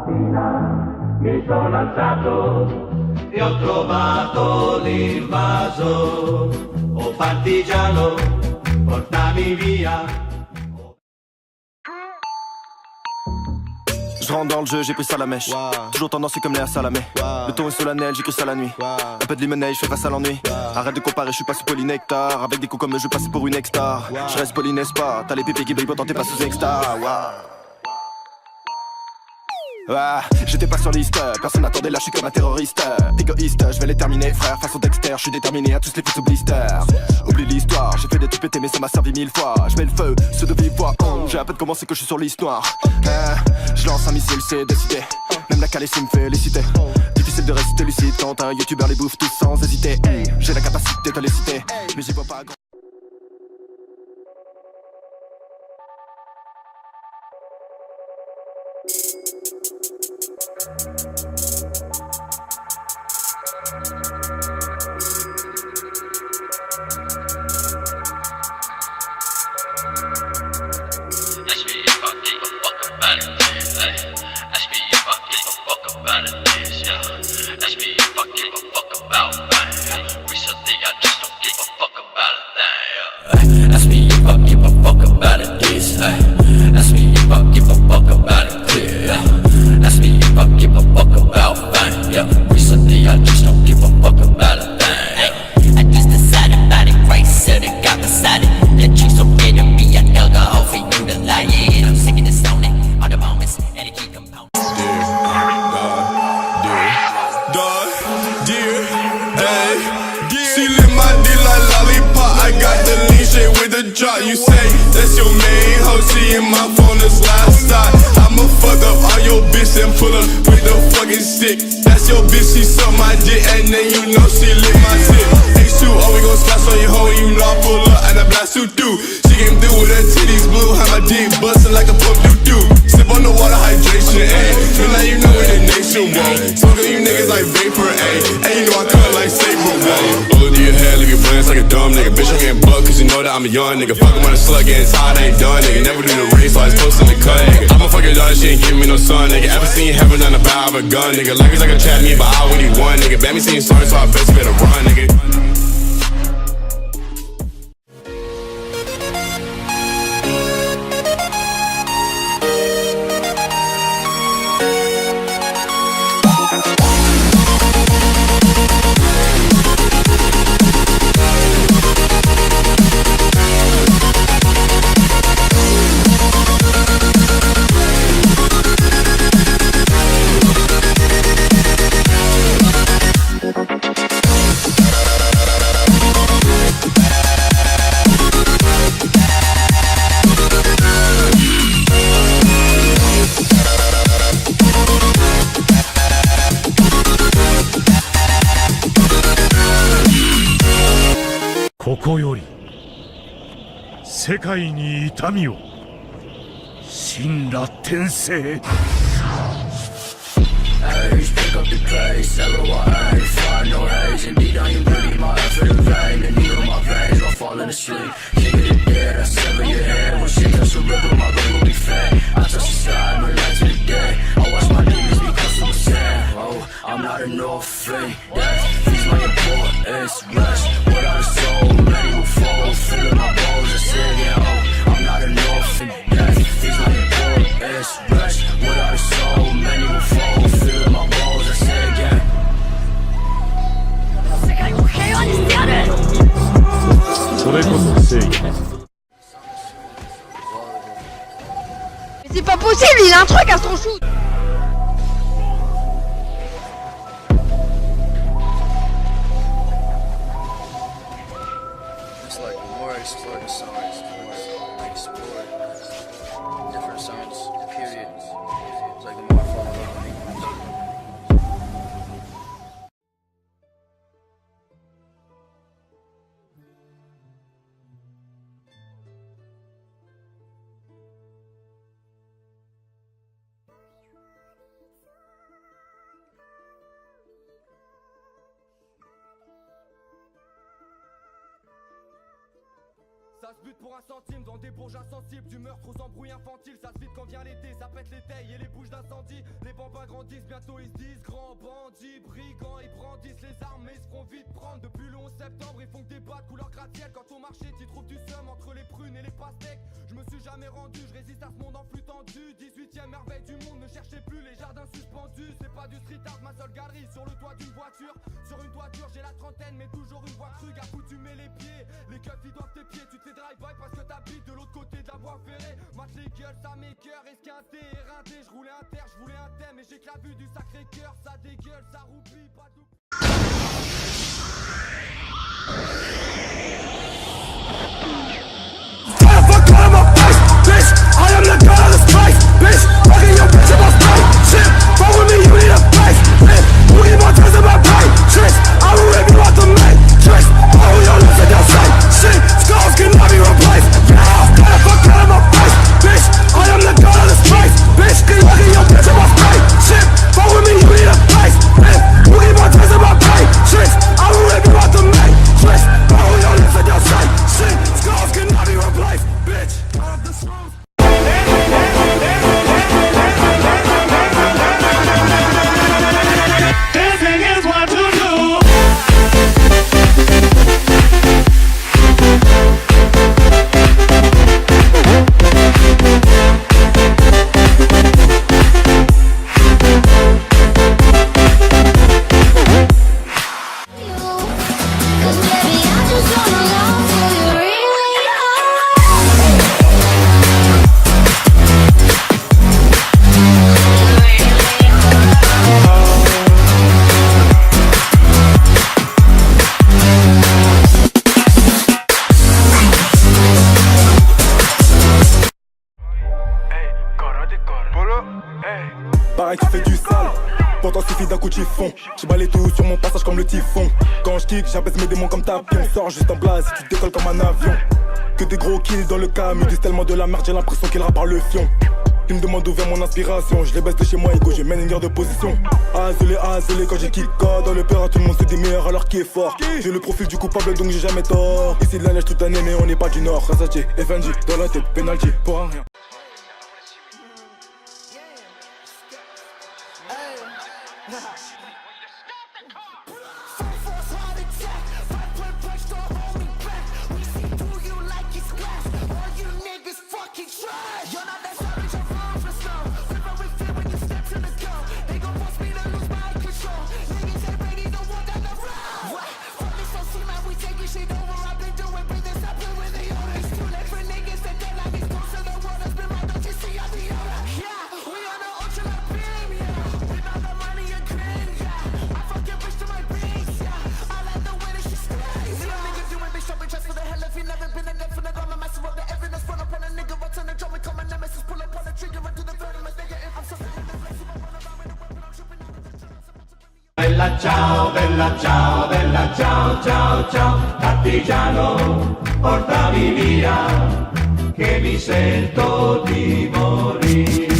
mattina mi sono alzato e ho trovato l'invaso. Oh partigiano, portami via. Je rentre dans le jeu, j'ai pris ça à la mèche. Toujours tendancieux comme Léa Salamé. Le ton est solennel, j'ai cru ça la nuit. Un peu de limonade, je fais face à l'ennui. Arrête de comparer, je suis pas sous polynectar. Avec des coups comme je passe pour une ex-star. Je reste poli, n'est-ce pas? T'as les pépés qui brillent pourtant t'es pas sous ex-star. J'étais pas sur liste, personne n'attendait là, je suis comme un terroriste. Égoïste, je vais les terminer, frère, façon Dexter, je suis déterminé à tous les foutre sous blister. Oublie l'histoire, j'ai fait des trucs pétés mais ça m'a servi 1000 fois. Je mets le feu, ceux de vive voix, j'ai à peine commencé que je suis sur liste noire. Je lance un missile, c'est décidé, même la calée me féliciter. Difficile de rester lucide quand un youtubeur les bouffe tous sans hésiter. J'ai la capacité de les citer, mais j'y vois pas grand. You say that's your main hoe, she in my phone this last time. I'ma fuck up all your bitch and pull up with the fucking stick. That's your bitch, she suck my dick and then you know she lick my shit. H2O, we gon' splash on your hoe, you know I pull up and I blast you through. She came through with her titties blue, had my dick bustin' like a pump you do. Sip on the water hydration, ayy. So now you know where the nation won't. Smoking you niggas like vapor, ayy. And you know I cut like Sabre, ayy. Bullet to your head, leave your brains like a dumb nigga. Bitch, I'm getting bucked cause you know that I'm a young nigga. Fuckin' with a slut, getting tired, I ain't done, nigga. Never do the race, so I was posting the cut, nigga. I'm a fucking daughter, she ain't giving me no son, nigga. Ever seen heaven on the bow of a gun, nigga. Like it's like a chat me, but I when he won, nigga. Bet me seeing sorry, so I bet you better run, nigga.ここより世界に痛みを神羅転生 Age, pick up the pace, everyone age, find no haze. Indeed, I am bleeding my effort in vain. The needle in my veins, I'm falling asleep. King of the dead, I sever your head. When shit touch the river, my brain will be fed. I touch the sky, my light to the day. I watch my demons become super sad. Oh, I'm not an orphan. Death feeds my importance. Rest without a soul, many will fall. Filling my bones, I say again. Oh, I'm not an orphan. Death feeds my importance. Rest without a soul, many will fall. Filling my bones, I say again. 世界を平和にしてやる。それこそ正義 Mais c'est pas possible, il a un truc à son shoot. It's like the more I explore the songs, the more I explore different songs, period. It's like the more I fall in love with making music. Ça se bute pour un centime dans des bourges insensibles. Du meurtre aux embrouilles infantiles. Ça se vide quand vient l'été, ça pète les tailles et les bouches d'incendie. Les bambins grandissent, bientôt ils se disent grands bandits, brigands. Ils brandissent les armes mais ils se font vite prendre. Depuis le 11 septembre ils font que des bas de couleur gratte-ciel. Quand au marché t'y trouves du seum entre les prunes et les pastèques. Je me suis jamais rendu, je résiste à ce monde en flux tendu. 18ème merveille du monde, ne cherchez plus les jardins suspendus. C'est pas du street art, ma seule galerie sur le toit d'une voiture. Sur une toiture j'ai la trentaine mais toujours une voix crue. Gars où tu mets les pieds, les keufs ils doivent tes pieds. Tu te fais drive-by parce que t'habites de l'autre côté de la voie ferrée. Mate les gueules, ça m'écoeure, esquinté, éreinté. Je roulais un terre, je voulais un thème. Et j'ai que la vue du sacré cœur, ça dégueule, ça roupille, pas de... I am the god of this place, bitch. Fucking your bitch in my face. Shit, fuck with me, you need a face. Bitch, who need my tricks in my pay? Tricks, I will rip you out the main. Tricks, all your lips are down sight. Shit, scars cannot be replaced. Get off, get the fuck out of my face. Bitch, I am the god of this place. Bitch, keep fucking your bitch in my face. Shit, fuck with me, you need a face. Bitch, who need my tricks in my pay? Tricks, I will rip you out the main. Tricks, all your lips are down sight. Shit, scars cannot be replaced. Bitch, out of the screws. Dancing is what to do. Pareil qui fait du sale, pourtant suffit d'un coup de chiffon. J'ai balé tout sur mon passage comme le typhon. Quand je kick, j'abaisse mes démons comme tapion. Sors juste en blase et tu décolles comme un avion. Que des gros kills dans le cam, ils disent tellement de la merde, j'ai l'impression qu'il rappe par le fion. Ils me demandent d'où vient mon inspiration, je les baisse de chez moi, ego, je mène une guerre de position. Azélé, quand j'ai kick dans le peur, tout le monde se dit meilleur alors qui est fort. J'ai le profil du coupable donc j'ai jamais tort. Ici de la neige toute l'année mais on n'est pas du nord. Razaché, FNJ, dans la tête, penalty, pour un rien. Bella ciao, bella ciao, bella ciao, ciao, ciao, partigiano, portami via, che mi sento di morire.